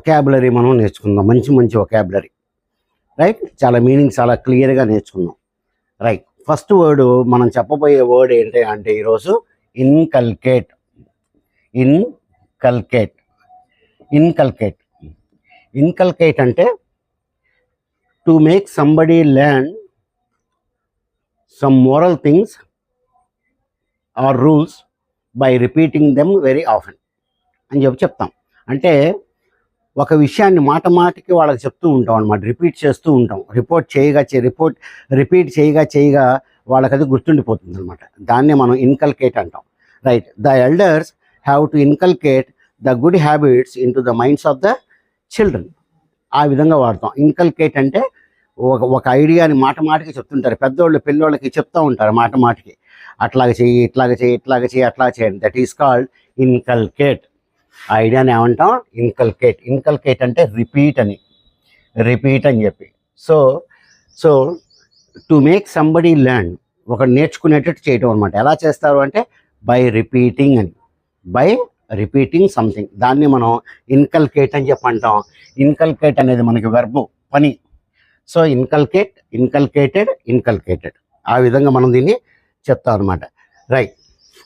Vocabulary మనం నేర్చుకుందాం, మంచి మంచి ఒకాబులరీ. రైట్, చాలా మీనింగ్ చాలా క్లియర్గా నేర్చుకుందాం. రైట్, ఫస్ట్ వర్డ్ మనం చెప్పబోయే వర్డ్ ఏంటి అంటే ఈరోజు ఇన్కల్కేట్. ఇన్కల్కేట్ ఇన్కల్కేట్ ఇన్కల్కేట్ అంటే to make somebody learn some moral things or rules by repeating them very often అని చెప్తాం. అంటే ఒక విషయాన్ని మాట మాటికి వాళ్ళకి చెప్తూ ఉంటాం అనమాట, రిపీట్ చేస్తూ ఉంటాం. రిపీట్ చేయగా వాళ్ళకి అది గుర్తుండిపోతుంది అనమాట. దాన్నే మనం ఇన్కల్కేట్ అంటాం. Right, the elders have to inculcate the good habits in to the minds of the children. ఆ విధంగా వాడతాం. ఇన్కల్కేట్ అంటే ఒక ఐడియాని మాట మాటికి చెప్తుంటారు. పెద్దోళ్ళు పిల్లోళ్ళకి చెప్తూ ఉంటారు మాట మాటికి, అట్లాగ చేయి, ఇట్లాగ చేయి, అట్లా చేయండి. That is called inculcate. ఆ ఐడియాని ఏమంటాం? ఇన్కల్కేట్. ఇన్కల్కేట్ అంటే రిపీట్ అని చెప్పి. So to make somebody learn, ఒక నేర్చుకునేటట్టు చేయటం అనమాట. ఎలా చేస్తారు అంటే బై రిపీటింగ్ సంథింగ్. దాన్ని మనం ఇన్కల్కేట్ అని చెప్పి అంటాం. ఇన్కల్కేట్ అనేది మనకి వెర్బు, పని. సో ఇన్కల్కేటెడ్ ఆ విధంగా మనం దీన్ని చెప్తాం అనమాట. రైట్,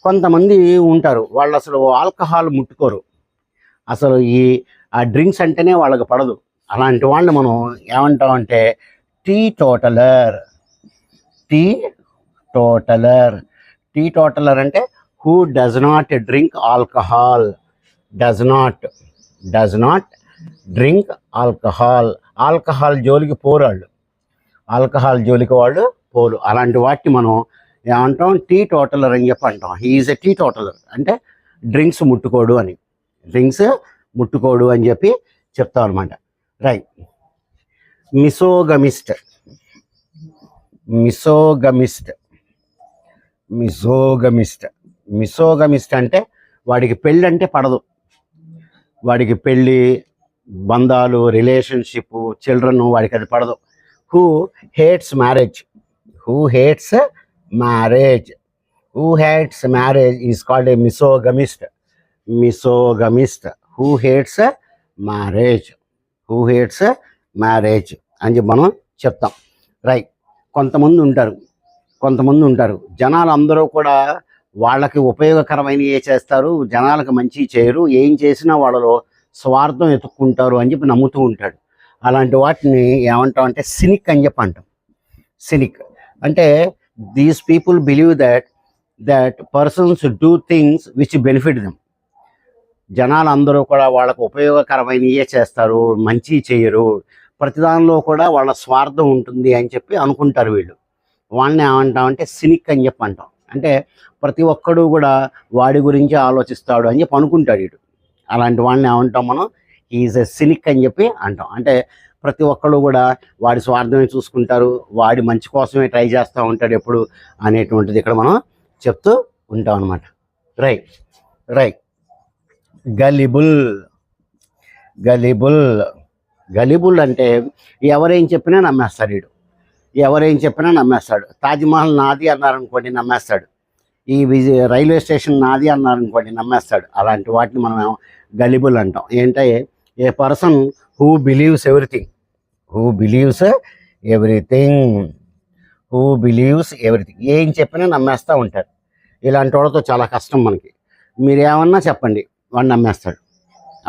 కొంతమంది ఉంటారు, వాళ్ళు అసలు ఆల్కహాల్ ముట్టుకోరు, అసలు ఆ డ్రింక్స్ అంటేనే వాళ్ళకి పడదు. అలాంటి వాళ్ళని మనం ఏమంటామంటే టీ టోటలర్ అంటే who does not drink alcohol. Does not drink alcohol జోలికి వాళ్ళు పోరు. అలాంటి వాటిని మనం ఏమంటాం? టీ టోటలర్ అని చెప్పి అంటాం. He is a teetotaller అంటే డ్రింక్స్ ముట్టుకోడు అని చెప్పి చెప్తాం అనమాట. రైట్, మిసోగమిస్ట్ అంటే వాడికి పెళ్ళి అంటే పడదు. వాడికి పెళ్ళి, బంధాలు, రిలేషన్షిప్, చిల్డ్రన్, వాడికి అది పడదు. Who hates marriage is called a misogamist. Who hates marriage అని చెప్పి మనం చెప్తాం. రైట్, కొంతమంది ఉంటారు జనాలు అందరూ కూడా వాళ్ళకి ఉపయోగకరమైనవి చేస్తారు, జనాలకు మంచి చేయరు, ఏం చేసినా వాళ్ళలో స్వార్థం ఎత్తుక్కుంటారు అని చెప్పి నమ్ముతూ ఉంటాడు. అలాంటి వాటిని ఏమంటాం అంటే సినిక్ అని చెప్పి అంటాం. సినిక్ అంటే these people believe that persons do things which benefit them. జనాలు అందరూ కూడా వాళ్ళకు ఉపయోగకరమైనవే చేస్తారు, మంచి చేయరు, ప్రతిదానిలో కూడా వాళ్ళ స్వార్థం ఉంటుంది అని చెప్పి అనుకుంటారు వీళ్ళు. వాళ్ళని ఏమంటామంటే సినిక్ అని చెప్పి అంటాం. అంటే ప్రతి ఒక్కడు కూడా వాడి గురించి ఆలోచిస్తాడు అని చెప్పి అనుకుంటాడు వీడు. అలాంటి వాళ్ళని ఏమంటాం మనం? ఈజ్ ఎ సినిక్ అని చెప్పి అంటాం. అంటే ప్రతి ఒక్కడు కూడా వాడి స్వార్థమే చూసుకుంటారు, వాడి మంచి కోసమే ట్రై చేస్తూ ఉంటాడు ఎప్పుడు అనేటువంటిది ఇక్కడ మనం చెప్తూ ఉంటాం అనమాట. రైట్, గలిబుల్ అంటే ఎవరేం చెప్పినా నమ్మేస్తాడు. తాజ్మహల్ నాది అన్నారనుకోండి నమ్మేస్తాడు. ఈ రైల్వే స్టేషన్ నాది అన్నారనుకోండి నమ్మేస్తాడు. అలాంటి వాటిని మనం గలిబుల్ అంటాం. ఏంటంటే ఏ పర్సన్ హూ బిలీవ్స్ ఎవ్రీథింగ్ ఏం చెప్పినా నమ్మేస్తూ ఉంటారు. ఇలాంటి వాళ్ళతో చాలా కష్టం మనకి. మీరు ఏమన్నా చెప్పండి, వాడిని నమ్మేస్తాడు.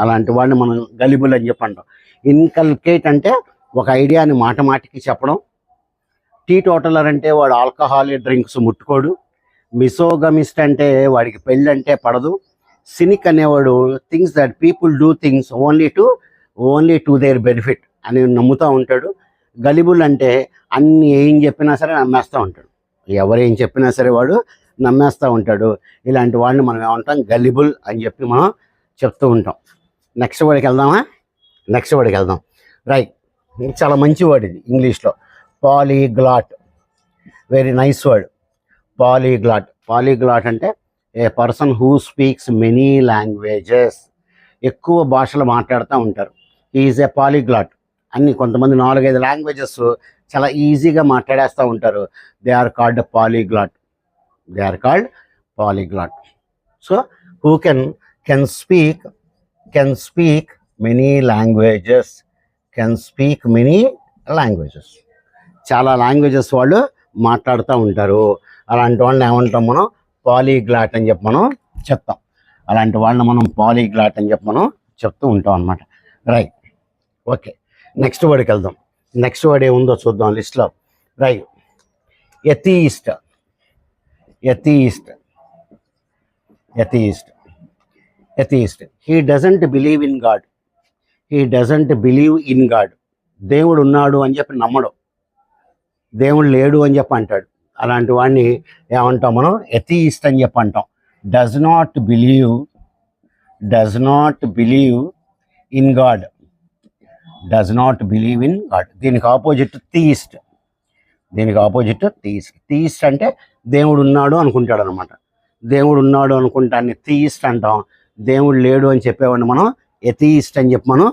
అలాంటి వాడిని మనం గలిబుల్ అని చెప్పి అంటాం. ఇన్కల్కేట్ అంటే ఒక ఐడియాని మాట మాటికి చెప్పడం. టీ టోటలర్ అంటే వాడు ఆల్కహాల్ డ్రింక్స్ ముట్టుకోడు. మిసోగమిస్ట్ అంటే వాడికి పెళ్ళి అంటే పడదు. సినిక్ అనేవాడు things that people do things only to their benefit అని నమ్ముతూ ఉంటాడు. గలిబుల్ అంటే ఏం చెప్పినా సరే నమ్మేస్తూ ఉంటాడు. ఎవరేం చెప్పినా సరే వాడు నమ్మేస్తూ ఉంటాడు. ఇలాంటి వాడిని మనం ఏమంటాం? గలిబుల్ అని చెప్పి మనం చెప్తూ ఉంటాం. నెక్స్ట్ వర్డ్కి వెళ్దాం. రైట్, చాలా మంచి వర్డ్ ఇది ఇంగ్లీష్లో. Polyglot, very nice word. Polyglot అంటే a person who speaks many languages. ఎక్కువ భాషలు మాట్లాడుతూ ఉంటారు. Is a polyglot. కొంతమంది 4-5 లాంగ్వేజెస్ చాలా ఈజీగా మాట్లాడేస్తూ ఉంటారు. They are called polyglot. So who can speak many languages, can speak many languages. చాలా లాంగ్వేజెస్ వాళ్ళు మాట్లాడుతూ ఉంటారు. అలాంటి వాళ్ళని ఏమంటాం మనం? పాలీగ్లాట్ అని చెప్పి మనం చెప్తాం. అలాంటి వాళ్ళని మనం పాలీగ్లాట్ అని చెప్పి మనం చెప్తూ ఉంటాం అనమాట. Right, okay. నెక్స్ట్ వర్డ్కి వెళ్దాం. నెక్స్ట్ వర్డ్ ఏముందో చూద్దాం లిస్ట్లో. Right, atheist. Atheist, atheist, atheist. He doesn't believe in God. He doesn't believe in God. దేవుడు ఉన్నాడు అని చెప్పి నమ్మడు, దేవుడు లేడు అని చెప్పి అంటాడు. అలాంటి వాడిని ఏమంటాం మనం? ఎథీయిస్ట్ అని చెప్పి అంటాం. Does not believe in God. Does not believe in God. దీనికి ఆపోజిట్ థీయిస్ట్. దీనికి ఆపోజిట్ థీయిస్ట్. థీయిస్ట్ అంటే దేవుడు ఉన్నాడు అనుకుంటాడు అనమాట. దేవుడు ఉన్నాడు అనుకుంటాన్ని థీయిస్ట్ అంటాం. దేవుడు లేడు అని చెప్పేవాడిని మనం ఎథీయిస్ట్ అని చెప్పి మనం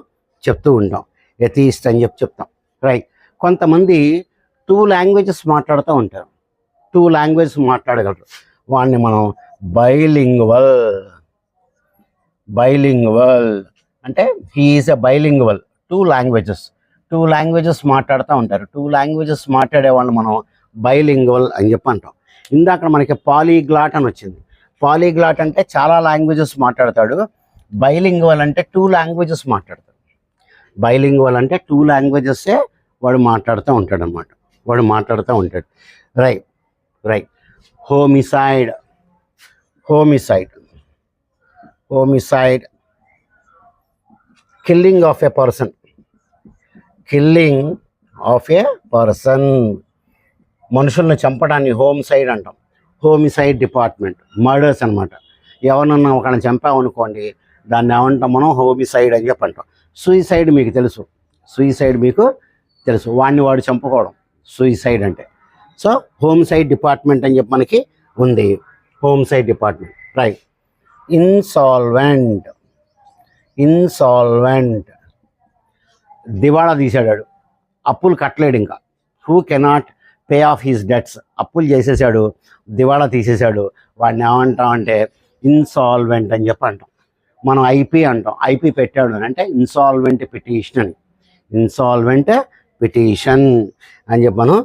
చెప్తూ ఉంటాం. ఎథీయిస్ట్ అని చెప్పి చెప్తాం. రైట్, కొంతమంది 2 లాంగ్వేజెస్ మాట్లాడుతూ ఉంటారు. 2 లాంగ్వేజెస్ మాట్లాడగలరు. వాడిని మనం బైలింగ్వల్. బైలింగ్వల్ అంటే he is a bilingual. 2 languages మాట్లాడుతూ ఉంటారు. 2 లాంగ్వేజెస్ మాట్లాడే వాళ్ళు మనం బైలింగ్వల్ అని చెప్పి అంటాం. ఇందాక మనకి పాలీగ్లాట్ అని వచ్చింది. పాలీగ్లాట్ అంటే చాలా లాంగ్వేజెస్ మాట్లాడతాడు. బైలింగ్వల్ అంటే 2 లాంగ్వేజెస్ మాట్లాడతాడు. బైలింగ్వల్ అంటే 2 లాంగ్వేజెస్సే వాడు మాట్లాడుతూ ఉంటాడు అనమాట. వాడు మాట్లాడుతూ ఉంటాడు. Right, right. Homicide. Homicide, homicide. Killing of a person. Killing of A person. మనుషుల్ని చంపడాన్ని హోమిసైడ్ అంటాం. హోమిసైడ్ డిపార్ట్మెంట్, మర్డర్స్ అనమాట. ఎవరన్నా ఒకరిని చంపామనుకోండి, దాన్ని ఏమంటాం మనం? హోమిసైడ్ అని చెప్పి అంటాం. సూయిసైడ్ మీకు తెలుసు. సూయిసైడ్ మీకు తెలుసు. వాడిని వాడు చంపుకోవడం సూయిసైడ్ అంటే. సో హోమిసైడ్ డిపార్ట్మెంట్ అని చెప్పి మనకి ఉంది. Homicide department. Right. Insolvent. Insolvent, దివాళా తీసాడు, అప్పులు కట్టలేడు ఇంకా. Who cannot pay off his debts. అప్పులు చేసేసాడు, దివాళా తీసేశాడు. వాడిని ఏమంటామంటే ఇన్సాల్వెంట్ అని చెప్పి అంటాం. మనం ఐపీ అంటాం. ఐపీ పెట్టాడు అని అంటే ఇన్సాల్వెంట్ పిటిషన్ అని. ఇన్సాల్వెంట్ పిటిషన్ అని చెప్పి మనం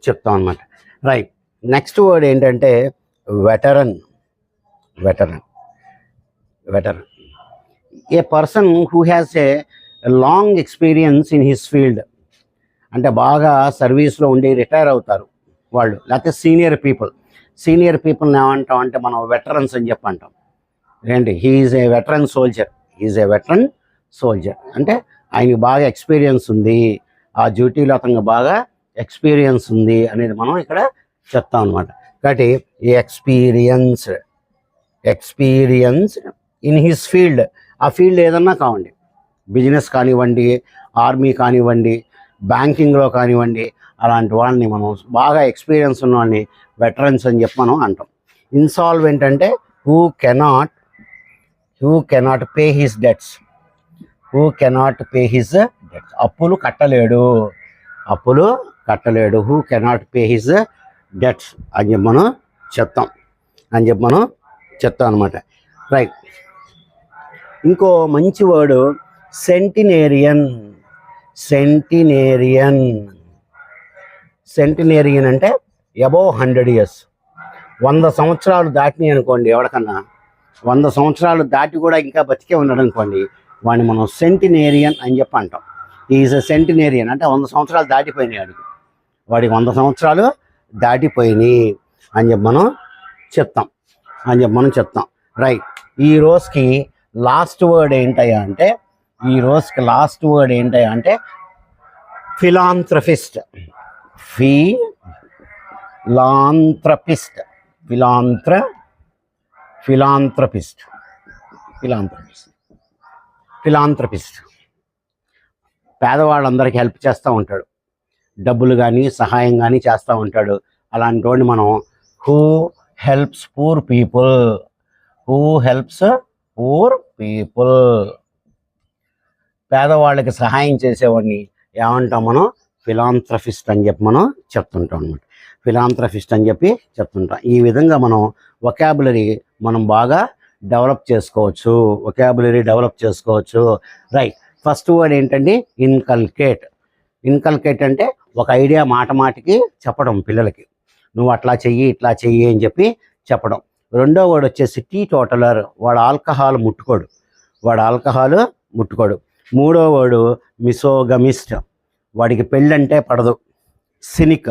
చెప్తాం అనమాట. రైట్, నెక్స్ట్ వర్డ్ ఏంటంటే veteran. Veteran, veteran. A person who has a long experience in his field. అంటే బాగా సర్వీస్లో ఉండి రిటైర్ అవుతారు వాళ్ళు, లేకపోతే సీనియర్ పీపుల్. సీనియర్ పీపుల్ని ఏమంటాం అంటే మనం వెటరన్స్ అని చెప్పి అంటాం. ఏంటి? హీఈస్ ఏ వెటరన్ సోల్జర్. హీఈస్ ఏ వెటరన్ సోల్జర్ అంటే ఆయనకి బాగా ఎక్స్పీరియన్స్ ఉంది, ఆ డ్యూటీలో అతనికి బాగా ఎక్స్పీరియన్స్ ఉంది అనేది మనం ఇక్కడ చెప్తాం అనమాట. కాబట్టి ఎక్స్పీరియన్స్ ఇన్ హిస్ ఫీల్డ్. ఆ ఫీల్డ్ ఏదన్నా కావండి, బిజినెస్ కానివ్వండి, ఆర్మీ కానివ్వండి, బ్యాంకింగ్లో కానివ్వండి, అలాంటి వాళ్ళని మనం బాగా ఎక్స్పీరియన్స్ ఉన్న వాళ్ళని వెటరన్స్ అని చెప్పి మనం అంటాం. ఇన్సాల్వెంట్ అంటే who cannot pay his debts. Who cannot pay his debts. అప్పులు కట్టలేడు. Who cannot pay his debts అని చెప్పి మనం చెప్తాం అనమాట. రైట్. ఇంకో మంచి వర్డ్ సెంటినేరియన్. సెంటినేరియన్ అంటే అబౌవ్ 100 years. 100 సంవత్సరాలు దాటినాయి అనుకోండి, ఎవరికన్నా 100 సంవత్సరాలు దాటి కూడా ఇంకా బతికే ఉన్నాడు అనుకోండి, వాడిని మనం సెంటినేరియన్ అని చెప్పి అంటాం. ఈజ్ ఎ సెంటినేరియన్ అంటే 100 సంవత్సరాలు దాటిపోయినాయి వాడికి 100 సంవత్సరాలు దాటిపోయినాయి అని చెప్పి మనం చెప్తాం. రైట్. ఈ రోజుకి లాస్ట్ వర్డ్ ఏంటయ్యా అంటే ఫిలాంథ్రపిస్ట్. ఫిలాంథ్రపిస్ట్ పేదవాళ్ళందరికీ హెల్ప్ చేస్తూ ఉంటాడు, డబ్బులు కానీ సహాయం కానీ చేస్తూ ఉంటాడు. అలాంటి వాడిని మనం హూ హెల్ప్స్ పూర్ పీపుల్. పేదవాళ్ళకి సహాయం చేసేవాడిని ఏమంటాం మనం? ఫిలాంథ్రపిస్ట్ అని చెప్పి మనం చెప్తుంటాం అనమాట. ఫిలాంథ్రపిస్ట్ అని చెప్పి చెప్తుంటాం. ఈ విధంగా మనం వొకాబులరీ మనం బాగా డెవలప్ చేసుకోవచ్చు. రైట్. ఫస్ట్ వర్డ్ ఏంటండి? ఇన్కల్కేట్. ఇన్కల్కేట్ అంటే ఒక ఐడియా మాట మాటికి చెప్పడం పిల్లలకి. నువ్వు అట్లా చెయ్యి ఇట్లా చెయ్యి అని చెప్పి చెప్పడం. రెండో వర్డ్ వచ్చేసి టీ టోటలర్. వాడు ఆల్కహాల్ ముట్టుకోడు. మూడో వర్డు మిసోగమిస్ట్. వాడికి పెళ్ళంటే పడదు. సినిక్.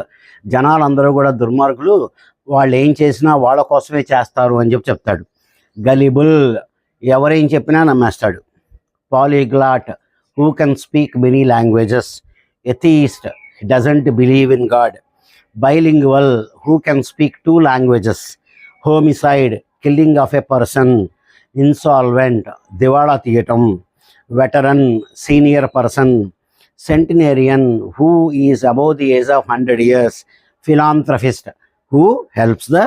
జనాలందరూ కూడా దుర్మార్గులు, వాళ్ళు ఏం చేసినా వాళ్ళ కోసమే చేస్తారు అని చెప్పి చెప్తాడు. గలిబుల్. ఎవరేం చెప్పినా నమ్మేస్తాడు. Polyglot. Who can speak many languages. Atheist. Doesn't believe in God. Bilingual. Who can speak 2 languages. Homicide. Killing of a person. Insolvent. దివాళా తీయటం. Veteran. Senior person. Centenarian. Who is above the age of 100 years. Philanthropist. Who helps the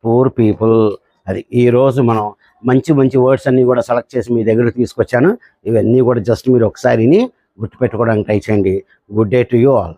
poor people. అది ఈరోజు మనం మంచి మంచి words అన్నీ కూడా select చేసి మీ దగ్గరకు తీసుకొచ్చాను. ఇవన్నీ కూడా జస్ట్ మీరు ఒకసారి గుర్తుపెట్టుకోవడానికి ట్రై చేయండి. Good day to you all.